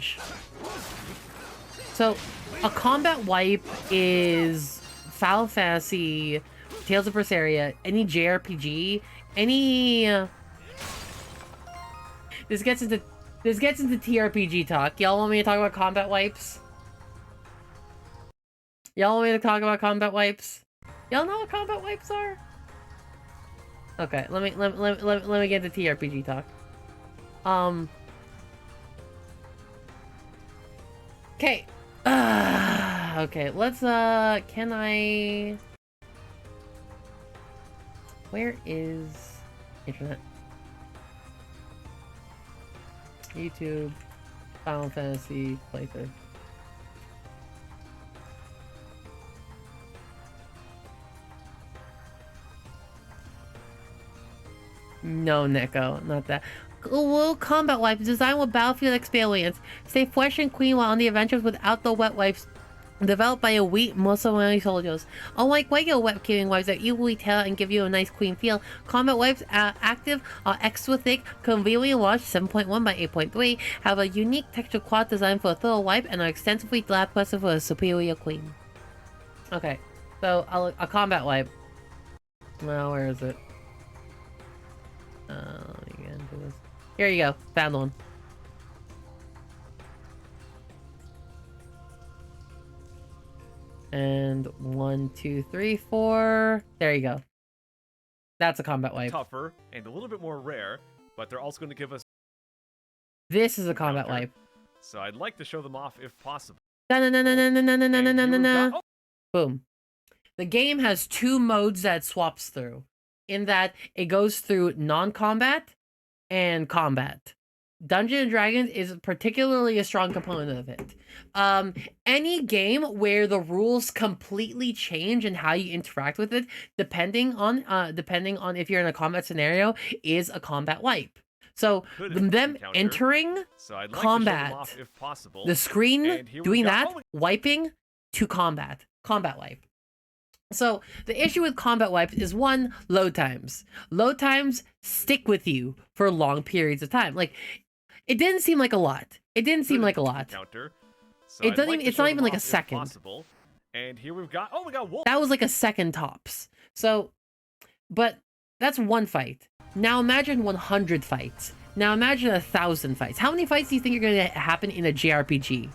change. So, a combat wipe is Final Fantasy, Tales of Berseria, any JRPG, any... This gets into TRPG talk. Y'all want me to talk about combat wipes? Y'all want me to talk about combat wipes? Y'all know what combat wipes are? Okay, let me get into TRPG talk. Okay. Okay, let's can I... Where is internet? YouTube, Final Fantasy playthrough. No, Neko, not that. World combat wipes designed with battlefield experience. Stay fresh and clean while on the adventures without the wet wipes. Developed by elite Mussolini soldiers. Unlike regular wet killing wipes that equally tail and give you a nice clean feel, combat wipes are active, are extra thick, conveniently launched 7.1 by 8.3, have a unique texture cloth designed for a thorough wipe, and are extensively lab tested for a superior clean. Okay, so a combat wipe. Well, where is it? Let me get into this. Here you go, found one. And 1, 2, 3, 4. There you go. That's a combat wipe. Tougher and a little bit more rare, but they're also going to give us... This is a combat wipe. So I'd like to show them off if possible. Boom. The game has 2 modes that it swaps through. In that it goes through non-combat and combat. Dungeons and Dragons is particularly a strong component of it. Any game where the rules completely change and how you interact with it, depending on if you're in a combat scenario, is a combat wipe. So them entering combat, the screen doing that, wiping to combat wipe. So, the issue with combat wipes is 1, load times. Load times stick with you for long periods of time. Like, it didn't seem like a lot. It didn't seem like a lot. It's not even like a second. And here we've got, oh my god, wolf. That was like a second tops. So, but that's 1 fight. Now imagine 100 fights. Now imagine 1,000 fights. How many fights do you think are going to happen in a JRPG?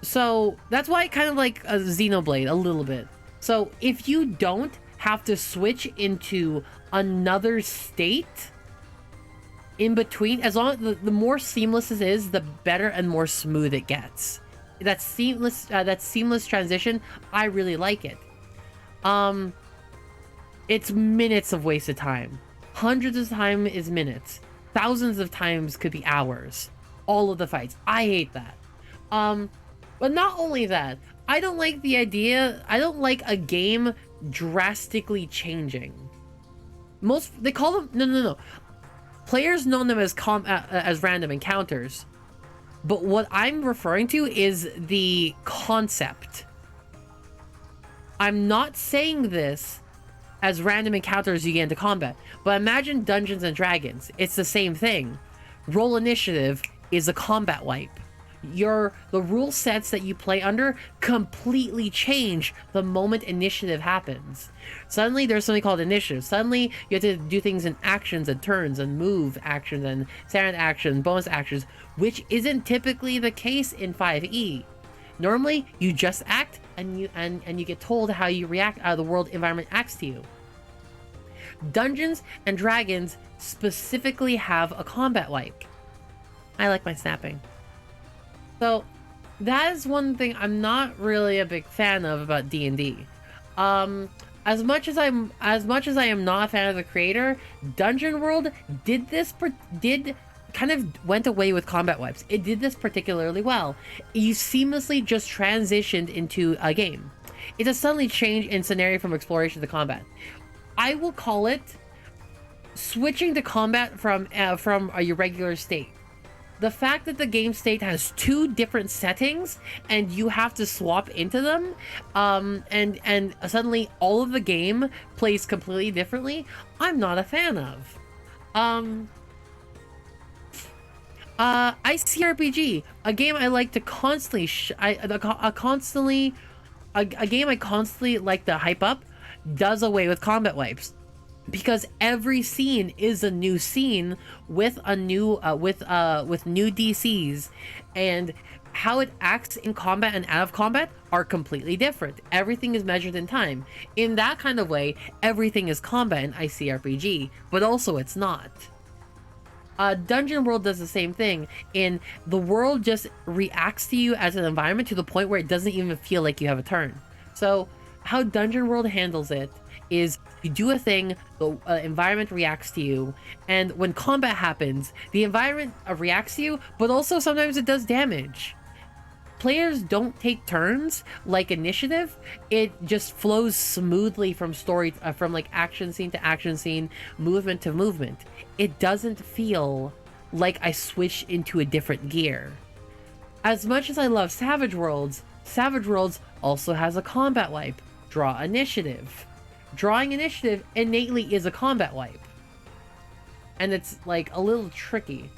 So, that's why kind of like a Xenoblade, a little bit. So, if you don't have to switch into another state in between, as long as the more seamless it is, the better and more smooth it gets. That seamless transition, I really like it. It's minutes of wasted time. Hundreds of time is minutes. Thousands of times could be hours. All of the fights. I hate that. But not only that, I don't like the idea, I don't like a game drastically changing. They call them, no. Players know them as random encounters. But what I'm referring to is the concept. I'm not saying this as random encounters you get into combat, but imagine Dungeons and Dragons. It's the same thing. Roll initiative is a combat wipe. The rule sets that you play under completely change the moment initiative happens. Suddenly there's something called initiative. Suddenly you have to do things in actions and turns and move actions and standard actions, bonus actions, which isn't typically the case in 5e. Normally you just act and you get told how you react, how the world environment acts to you. Dungeons and Dragons specifically have a combat wipe. I like my snapping. So, that is one thing I'm not really a big fan of about D&D. As much as I am not a fan of the creator, Dungeon World kind of went away with combat wipes. It did this particularly well. You seamlessly just transitioned into a game. It's a suddenly change in scenario from exploration to combat. I will call it switching to combat from your regular state. The fact that the game state has 2 different settings and you have to swap into them, and suddenly all of the game plays completely differently, I'm not a fan of. ICRPG, a game I like to constantly a game I constantly like to hype up, does away with combat wipes, because every scene is a new scene with a new with new DCs, and how it acts in combat and out of combat are completely different. Everything is measured in time. In that kind of way, everything is combat in ICRPG, but also it's not. Dungeon World does the same thing. In the world just reacts to you as an environment to the point where it doesn't even feel like you have a turn. So how Dungeon World handles it is you do a thing, the environment reacts to you, and when combat happens, the environment reacts to you, but also sometimes it does damage. Players don't take turns like initiative. It just flows smoothly from story from like action scene to action scene, movement to movement. It doesn't feel like I switched into a different gear. As much as I love Savage Worlds also has a combat wipe. Draw initiative. Drawing initiative innately is a combat wipe, and it's like a little tricky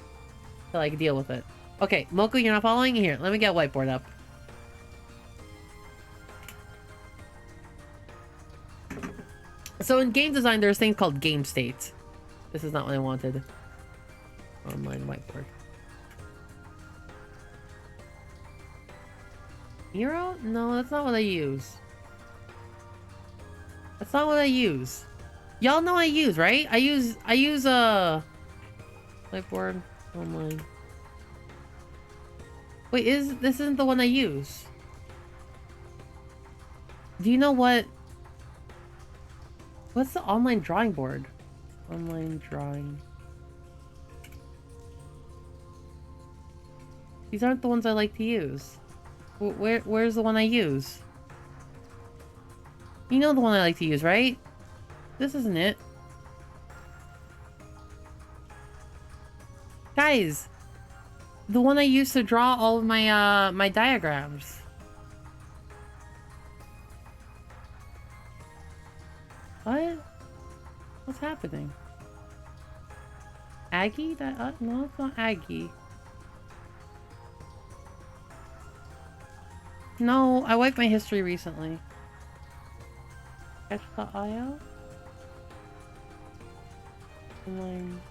to like deal with it. Okay, Moku, you're not following? Here, let me get a whiteboard up. So in game design, there's things called game states. This is not what I wanted. Online whiteboard. Hero? No, that's not what I use. That's not what I use. Y'all know I use, right? I use whiteboard online. Wait, this isn't the one I use? Do you know what? What's the online drawing board? Online drawing. These aren't the ones I like to use. Where's the one I use? You know the one I like to use, right? This isn't it. Guys, the one I used to draw all of my my diagrams. What? What's happening? Aggie? That no, it's not Aggie. No, I wiped my history recently. Sketch.io? Online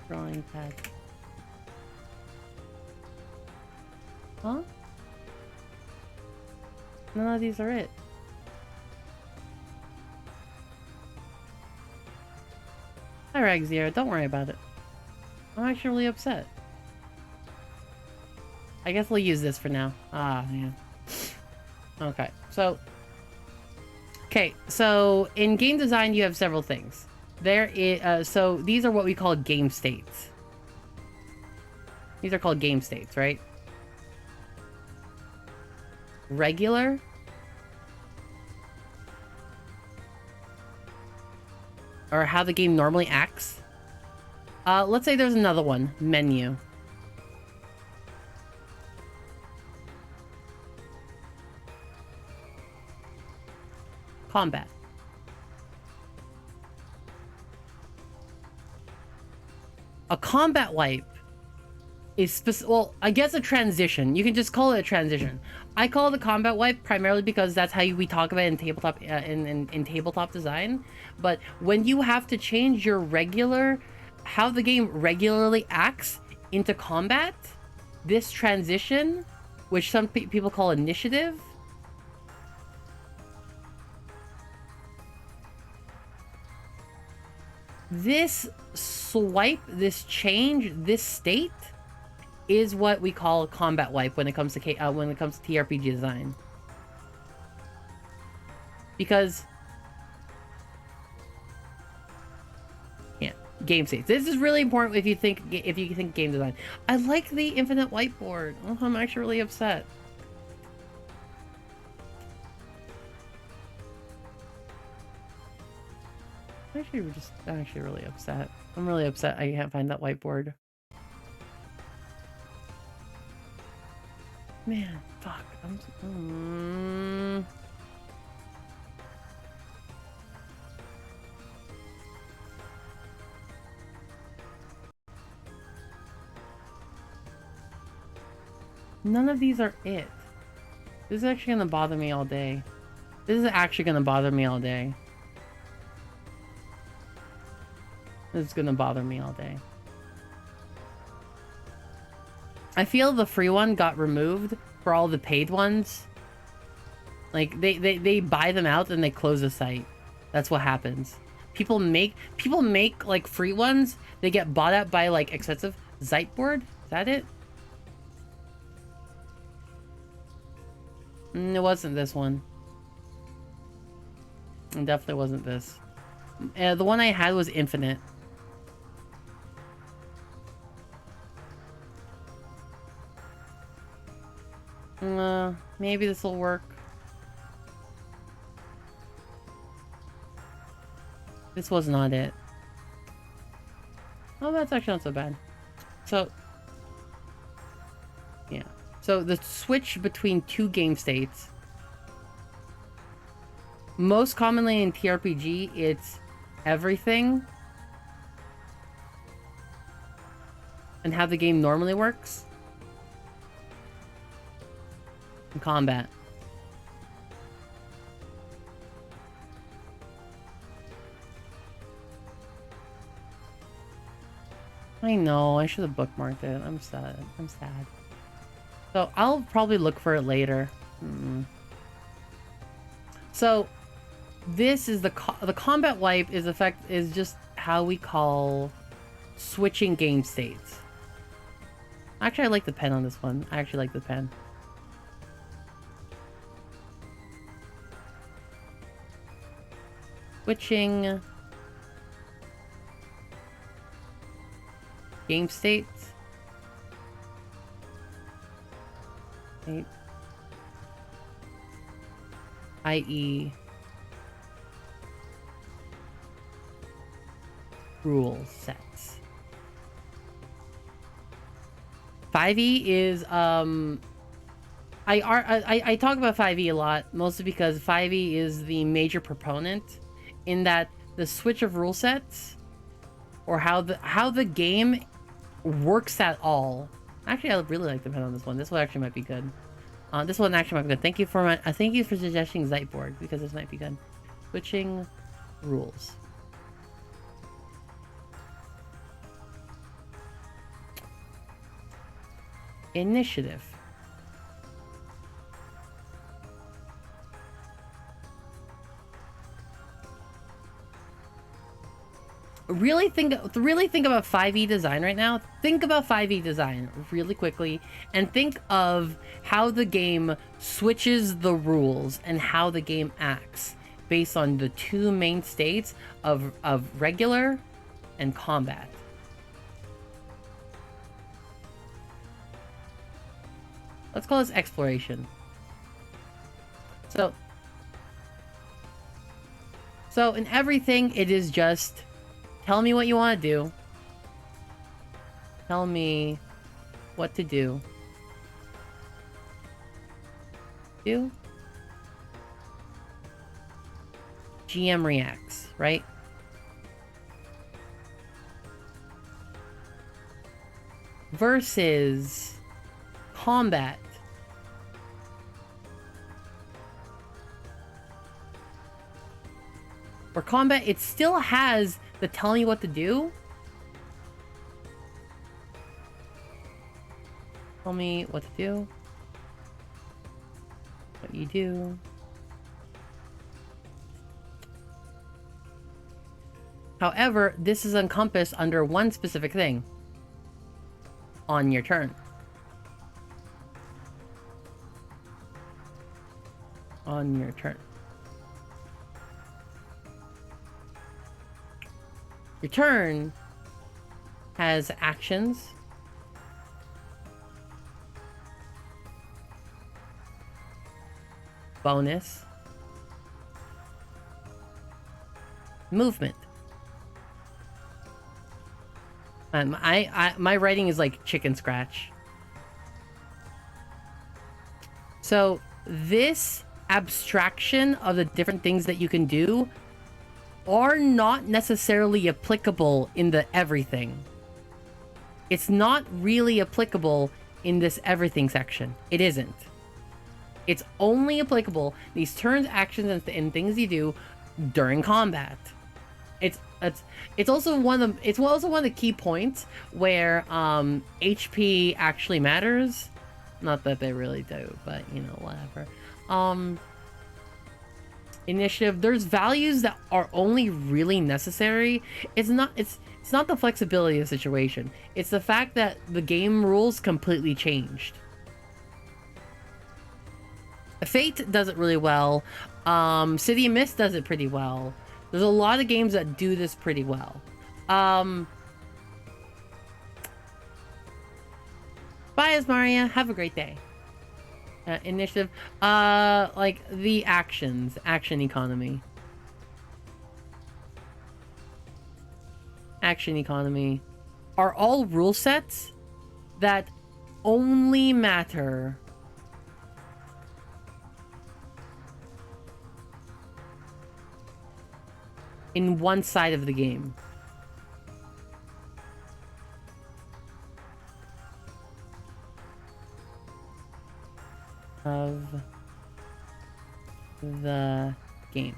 drawing pad. Huh? None of these are it. Hi, Ragzier. Don't worry about it. I'm actually really upset. I guess we'll use this for now. Ah, man. Okay, so... Okay, so in game design, you have several things. There is... so these are what we call game states. These are called game states, right? Regular. Or how the game normally acts. Let's say there's another one. Menu. Combat. A combat wipe is well, I guess a transition. You can just call it a transition. I call it a combat wipe primarily because that's how we talk about it in tabletop in tabletop design. But when you have to change your regular, how the game regularly acts into combat, this transition, which some people call initiative, this swipe, this change, this state is what we call a combat wipe when it comes to TRPG design. Because yeah, game states. This is really important if you think game design. I like the infinite whiteboard. Oh, I'm actually really upset. I'm actually really upset. I'm really upset I can't find that whiteboard. Man, fuck. None of these are it. This is actually gonna bother me all day. This is actually gonna bother me all day. This is gonna bother me all day. I feel the free one got removed for all the paid ones. Like, they buy them out and they close the site. That's what happens. People make, like, free ones. They get bought out by, like, expensive Zeitboard. Is that it? It wasn't this one. It definitely wasn't this. The one I had was Infinite. Maybe this will work. This was not it. Oh, that's actually not so bad. So, yeah. So the switch between two game states. Most commonly in TRPG, it's everything and how the game normally works. And combat. I know, I should have bookmarked it. I'm sad. I'm sad. So I'll probably look for it later. So this is the combat wipe is just how we call switching game states. Actually, I like the pen on this one. I actually like the pen. Switching game states. I.e. rule sets. 5e is I talk about 5e a lot, mostly because 5e is the major proponent in that the switch of rule sets, or how the game works at all. Actually, I really like the pen on this one. This one actually might be good. This one actually might be good. Thank you for suggesting Zeitboard, because this might be good. Switching rules. Initiative. Really think about 5e design right now. Think about 5e design really quickly and think of how the game switches the rules and how the game acts based on the two main states of regular and combat. Let's call this exploration. So in everything, it is just tell me what you want to do. Tell me what to do. GM reacts, right? Versus combat. For combat, it still has the telling you what to do. Tell me what to do. What you do. However, this is encompassed under one specific thing. On your turn. On your turn. Your turn has actions. Bonus. Movement. My writing is like chicken scratch. So this abstraction of the different things that you can do are not necessarily applicable in the everything. It's not really applicable in this everything section. It isn't. It's only applicable, these turns, actions, and things you do during combat. It's also one of the key points where HP actually matters. Not that they really do, but you know, whatever. Initiative, there's values that are only really necessary. It's not the flexibility of the situation. It's the fact that the game rules completely changed. Fate does it really well. City of Mist does it pretty well. There's a lot of games that do this pretty well. Bye, Asmaria. Have a great day. Initiative. Like the action economy. Action economy are all rule sets that only matter in one side of the game. Of the game.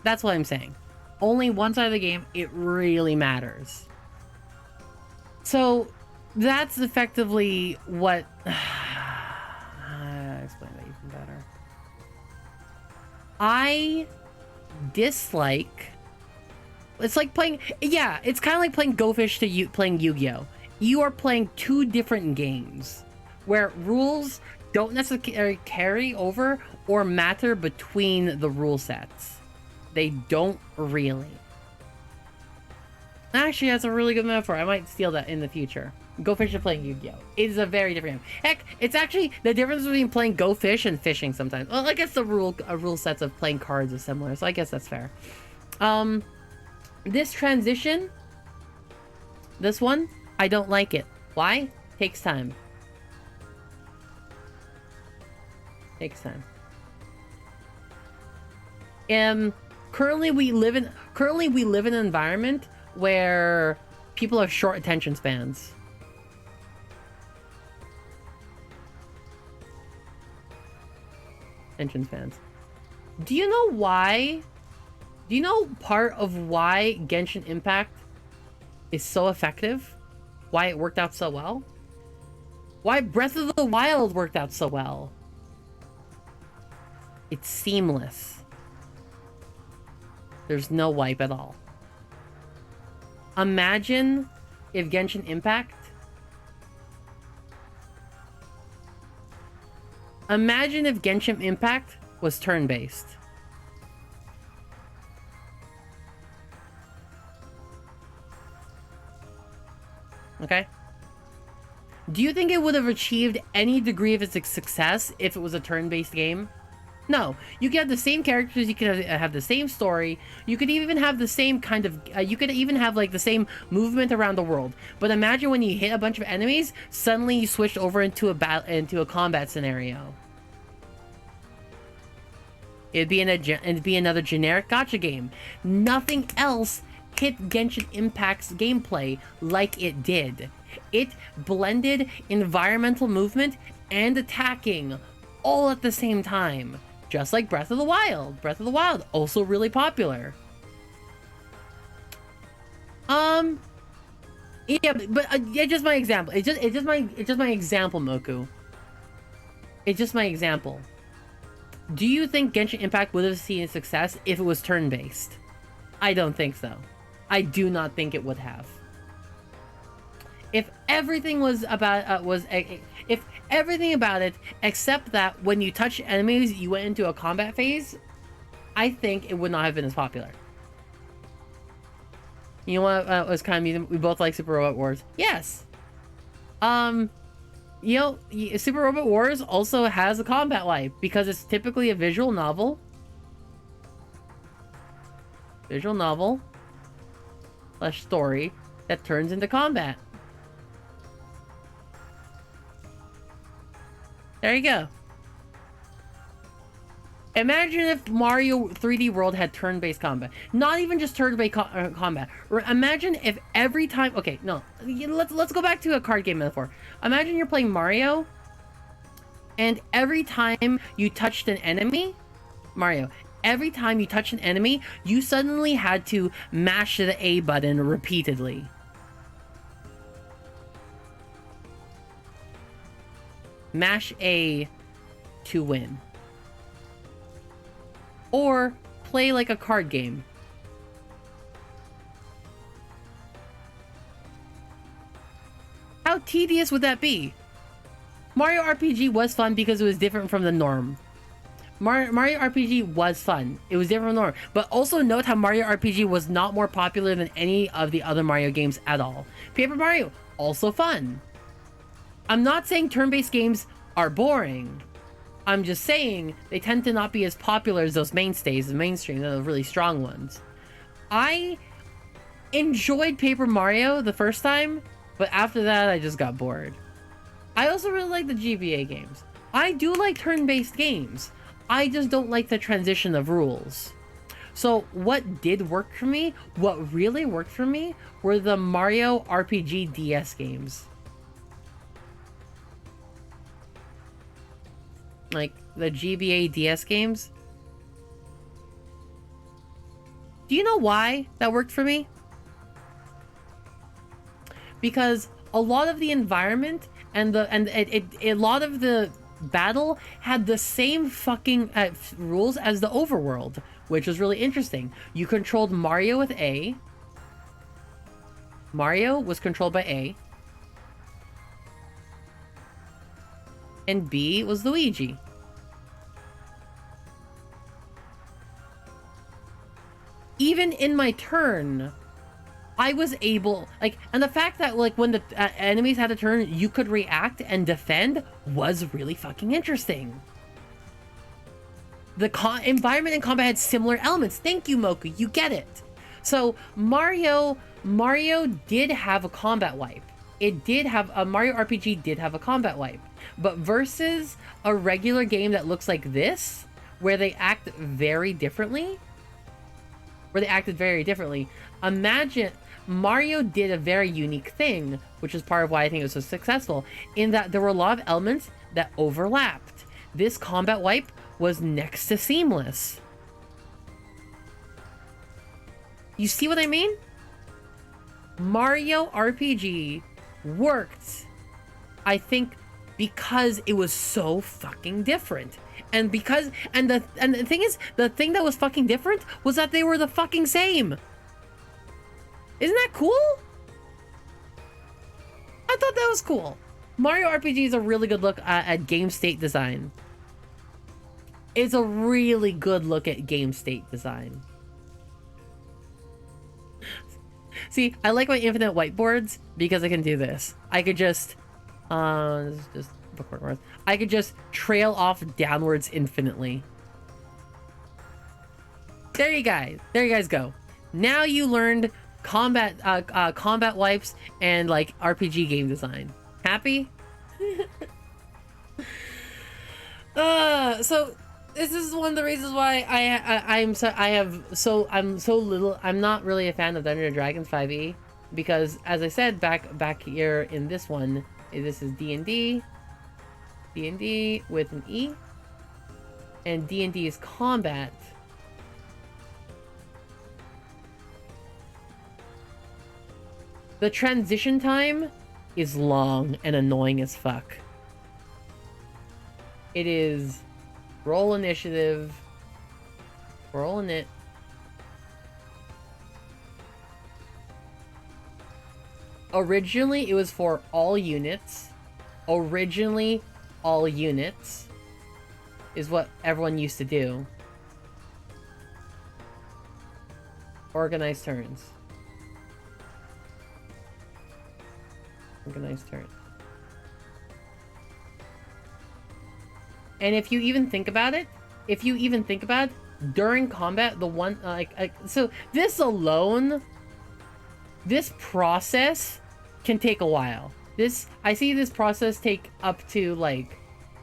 That's what I'm saying. Only one side of the game, it really matters. So that's effectively what I'll explain that even better. I dislike, it's like playing, yeah, it's kind of like playing Go Fish to playing Yu-Gi-Oh! You are playing two different games where rules don't necessarily carry over or matter between the rule sets. They don't really. Actually, that's a really good metaphor. I might steal that in the future. Go Fish and playing Yu-Gi-Oh! It is a very different game. Heck, it's actually the difference between playing Go Fish and fishing sometimes. Well, I guess the rule sets of playing cards is similar, so I guess that's fair. This transition, this one, I don't like it. Why? Takes time. Takes time. Currently we live in an environment where people have short attention spans. Attention spans. Do you know why? Do you know part of why Genshin Impact is so effective? Why it worked out so well? Why Breath of the Wild worked out so well? It's seamless. There's no wipe at all. Imagine if Genshin Impact... Imagine if Genshin Impact was turn-based. Okay? Do you think it would have achieved any degree of its success if it was a turn-based game? No. You could have the same characters, you could have the same story, you could even have the same kind of... you could even have, like, the same movement around the world. But imagine when you hit a bunch of enemies, suddenly you switched over into a combat scenario. It'd be another generic gacha game. Nothing else hit Genshin Impact's gameplay like it did. It blended environmental movement and attacking all at the same time. Just like Breath of the Wild. Breath of the Wild, also really popular. Yeah, but it's just my example. It's just my example, Moku. It's just my example. Do you think Genshin Impact would have seen success if it was turn-based? I don't think so. I do not think it would have. If everything was about if everything about it except that when you touch enemies you went into a combat phase, I think it would not have been as popular. You know what was kind of amusing? We both like Super Robot Wars. Yes. You know, Super Robot Wars also has a combat wipe because it's typically a visual novel. Visual novel / story that turns into combat. There you go. Imagine if Mario 3D World had turn-based combat. Not even just turn-based combat. Imagine if every time... Okay, no. Let's go back to a card game metaphor. Imagine you're playing Mario, and every time you touched an enemy... Mario, every time you touched an enemy, you suddenly had to mash the A button repeatedly. Mash A to win. Or play like a card game. How tedious would that be? Mario RPG was fun because it was different from the norm. Mario RPG was fun. It was different from the norm. But also note how Mario RPG was not more popular than any of the other Mario games at all. Paper Mario, also fun. I'm not saying turn-based games are boring. I'm just saying they tend to not be as popular as those mainstays, the mainstream, the really strong ones. I enjoyed Paper Mario the first time, but after that I just got bored. I also really like the GBA games. I do like turn-based games. I just don't like the transition of rules. So what did work for me, what really worked for me, were the Mario RPG DS games. Like the GBA DS games. Do you know why that worked for me? Because a lot of the environment and a lot of the battle had the same fucking rules as the overworld, which was really interesting. You controlled Mario with A. Mario was controlled by A. And B was Luigi. Even in my turn, I was able, like, and the fact that, like, when the enemies had a turn, you could react and defend was really fucking interesting. The environment and combat had similar elements. Thank you, Moku. You get it. So Mario did have a combat wipe. It did have a Mario RPG did have a combat wipe, but versus a regular game that looks like this, where they act very differently, imagine Mario did a very unique thing, which is part of why I think it was so successful, in that there were a lot of elements that overlapped. This combat wipe was next to seamless. You see what I mean? Mario RPG worked, I think, because it was so fucking different. And the thing is, the thing that was fucking different was that they were the fucking same. Isn't that cool? I thought that was cool. Mario RPG is a really good look at game state design. It's a really good look at game state design. See, I like my infinite whiteboards because I can do this. I could just bookmark. I could just trail off downwards infinitely. There you guys go. Now you learned combat wipes and like RPG game design. Happy? So this is one of the reasons why I'm not really a fan of Dungeons and Dragons 5e, because as I said back here in this one, this is D&D with an E, and D&D is combat. The transition time is long and annoying as fuck. It is roll initiative, rolling it. Originally, it was for all units. Originally, all units is what everyone used to do. Organized turns. Organized turn. And if you even think about it, during combat, the one so this alone, this process can take a while. I see this process take up to like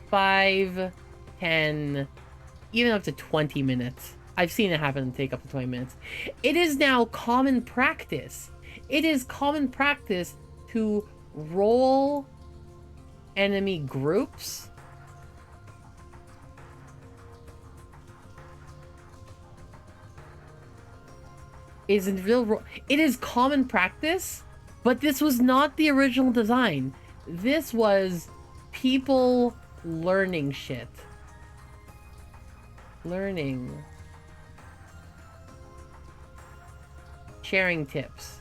5, 10, even up to 20 minutes. I've seen it happen to take up to 20 minutes. It is now common practice. It is common practice to roll enemy groups it is common practice, but this was not the original design. This was people learning shit. Learning. Sharing tips.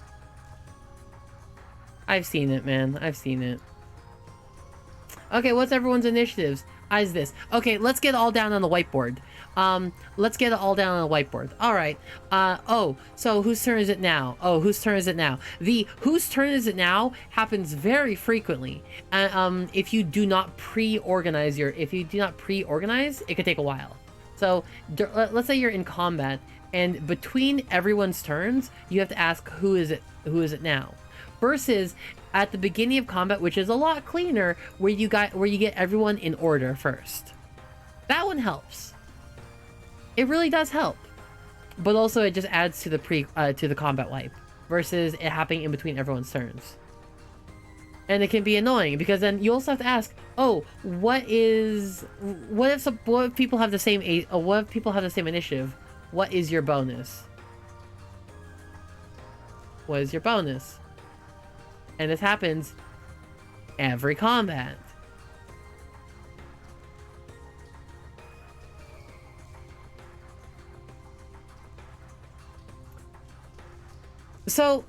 I've seen it, man. I've seen it. Okay, what's everyone's initiatives? Is this. Okay, let's get it all down on the whiteboard. Let's get it all down on the whiteboard. All right. Oh, so whose turn is it now? Oh, whose turn is it now? The whose turn is it now happens very frequently. If you do not pre-organize it could take a while. So let's say you're in combat, and between everyone's turns, you have to ask who is it now, versus at the beginning of combat, which is a lot cleaner, where you get everyone in order first. That one helps. It really does help, but also it just adds to the combat wipe versus it happening in between everyone's turns. And it can be annoying because then you also have to ask, oh, what if people have the same initiative? What is your bonus? What is your bonus? And this happens every combat. So,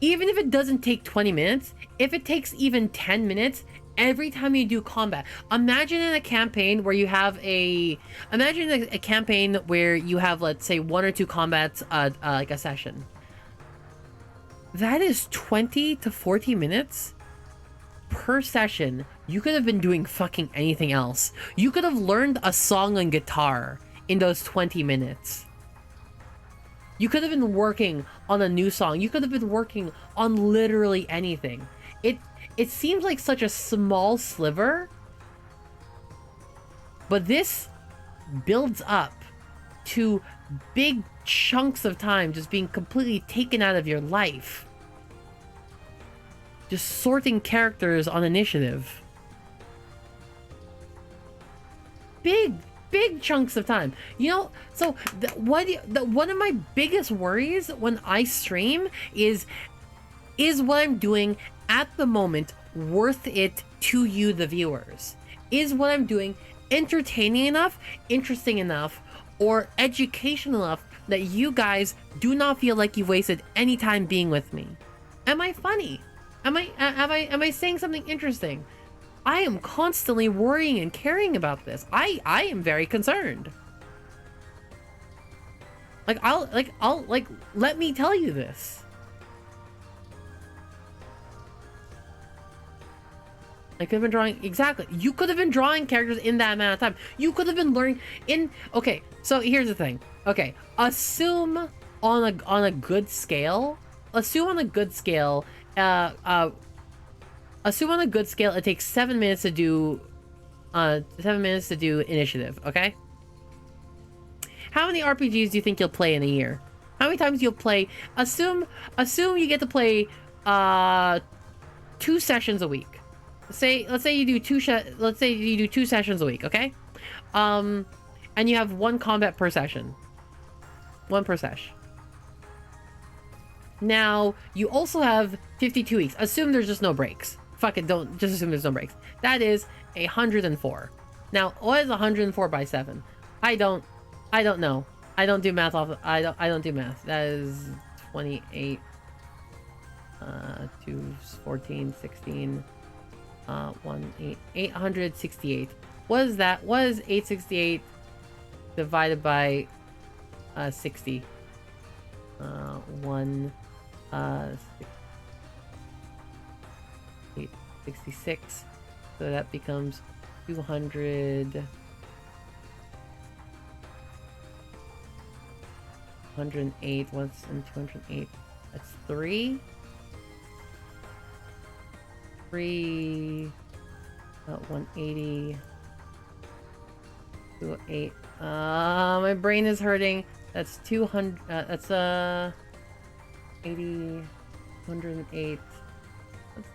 even if it doesn't take 20 minutes, if it takes even 10 minutes, every time you do combat, imagine a campaign where you have, let's say, 1 or 2 combats, like a session. That is 20 to 40 minutes per session. You could have been doing fucking anything else. You could have learned a song on guitar in those 20 minutes. You could have been working on a new song. You could have been working on literally anything. It seems like such a small sliver, but this builds up to big chunks of time just being completely taken out of your life. Just sorting characters on initiative. Big chunks of time. You know, so one of my biggest worries when I stream is what I'm doing at the moment worth it to you, the viewers? Is what I'm doing entertaining enough, interesting enough, or educational enough that you guys do not feel like you've wasted any time being with me? Am I funny? Am I saying something interesting? I am constantly worrying and caring about this. I am very concerned. Let me tell you this. I could have been drawing, exactly. You could have been drawing characters in that amount of time. You could have been learning okay, so here's the thing. Okay, assume on a good scale, it takes 7 minutes to do 7 minutes to do initiative, okay? How many RPGs do you think you'll play in a year? How many times you'll play? Assume you get to play 2 sessions a week. Let's say you do 2 sessions a week, okay? And you have 1 combat per session. 1 per sesh. Now, you also have 52 weeks. Assume there's just no breaks. Fuck it, just assume there's no breaks. That is 104. Now, what is 104 by 7? I don't know. I don't do math I don't do math. That is 28 2 14 16 868. What is that? What is 868 divided by 60? 66. So that becomes 200. 108. What's in 208? That's 3. 180. 208. My brain is hurting. That's 200. That's 80, 108. That's,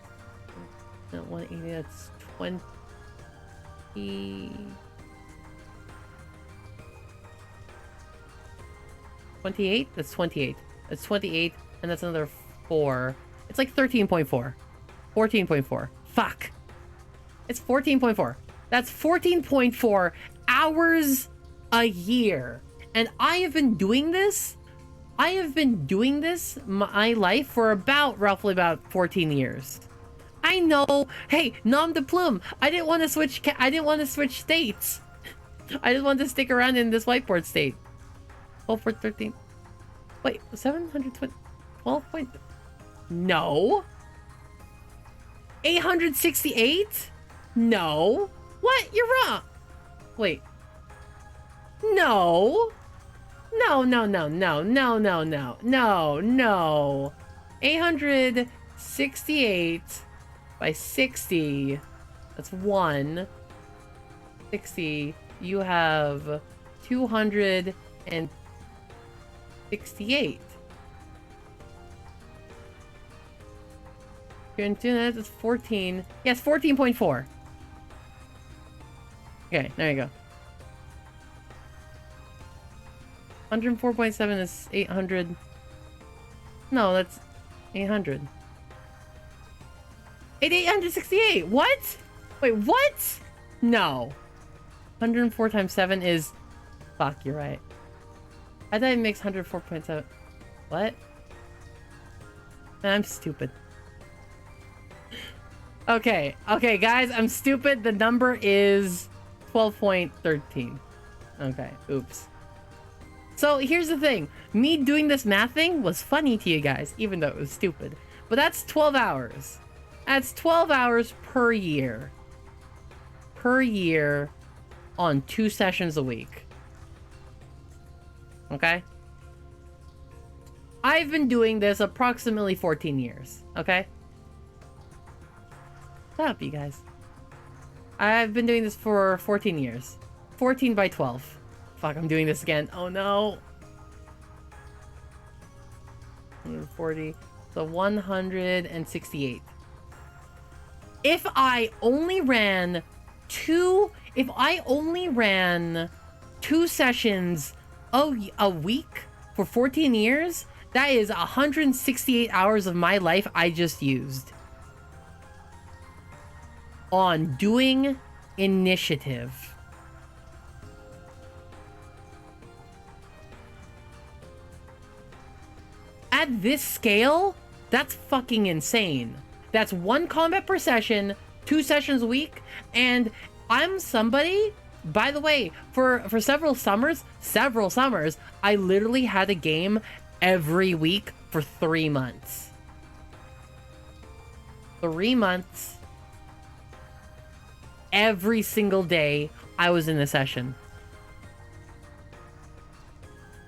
not 180. That's 20. 28? That's 28. That's 28, and that's another 4. It's like 13.4. 14.4. Fuck. It's 14.4. That's 14.4 hours a year. And I have been doing this my life for roughly about 14 years. I know. Hey, nom de plume. I didn't want to switch states. I just wanted to stick around in this whiteboard state. 12 for 13. Wait, 720. 12 point. No. 868? No. What? You're wrong. Wait. No. No. 868 by 60. That's 1. 60. You have 268. You're doing that, it's 14. Yes, 14.4. Okay, there you go. 104.7 is 800. No, that's 800. 868. What? Wait, what? No. 104 times 7 is... Fuck, you're right. I thought it makes 104.7. What? Man, I'm stupid. Okay, guys, I'm stupid. The number is 12.13. Okay, oops. So here's the thing. Me doing this math thing was funny to you guys, even though it was stupid. But that's 12 hours. That's 12 hours per year. Per year on 2 sessions a week. Okay? I've been doing this approximately 14 years. Okay? Shut up, you guys. I've been doing this for 14 years. 14 by 12. Fuck, I'm doing this again. Oh no. 140. So 168. If I only ran 2 sessions a week for 14 years, that is 168 hours of my life I just used on doing initiative. At this scale, that's fucking insane. That's 1 combat per session, 2 sessions a week, and I'm somebody, by the way, for several summers, I literally had a game every week for 3 months. 3 months. Every single day I was in a session.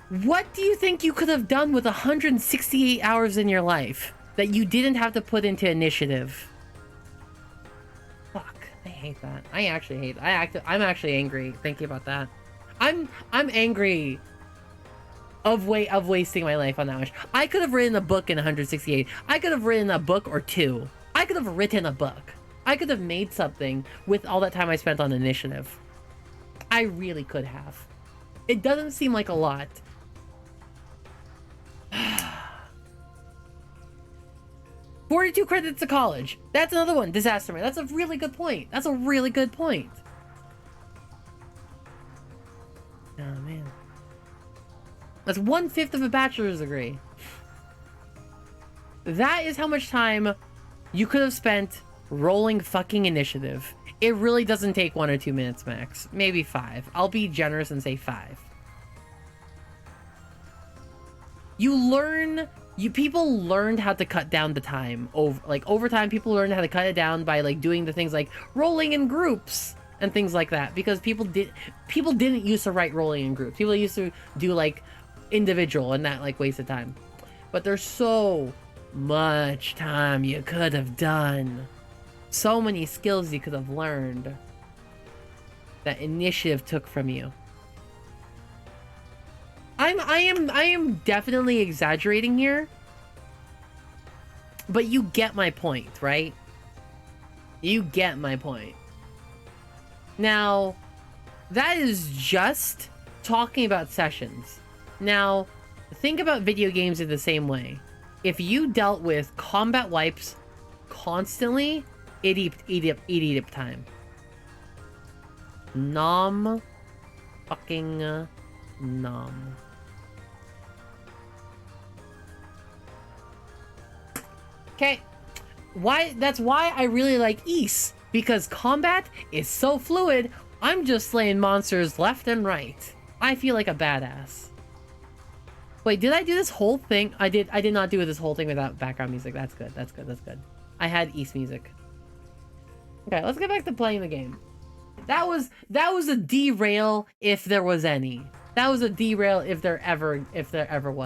What do you think you could have done with 168 hours in your life that you didn't have to put into initiative? Fuck, I hate that. I actually hate it. I'm actually angry thinking about that. I'm angry of wasting my life on that much. I could have written a book in 168. I could have written a book or 2. I could have written a book. I could have made something with all that time I spent on initiative. I really could have. It doesn't seem like a lot. 42 credits to college. That's another one. Disaster man. That's a really good point. That's a really good point. Oh, man. That's 1/5 of a bachelor's degree. That is how much time you could have spent rolling fucking initiative. It really doesn't take 1 or 2 minutes max. Maybe 5. I'll be generous and say 5. People learned how to cut down the time. Over time, people learned how to cut it down by doing the things like rolling in groups and things like that, because people didn't used to write rolling in groups. People used to do individual, and that wasted time. But there's so much time you could have done. So many skills you could have learned. that initiative took from you. I am definitely exaggerating here. But you get my point, right? You get my point. Now, that is just talking about sessions. Now, think about video games in the same way. If you dealt with combat wipes constantly, it'd eat up time. Nom. Fucking nom. Okay. That's why I really like Ys. Because combat is so fluid, I'm just slaying monsters left and right. I feel like a badass. Wait, did I do this whole thing? I did not do this whole thing without background music. That's good. That's good. That's good. I had Ys music. Okay, let's get back to playing the game. That was a derail if there was any. That was a derail if there ever was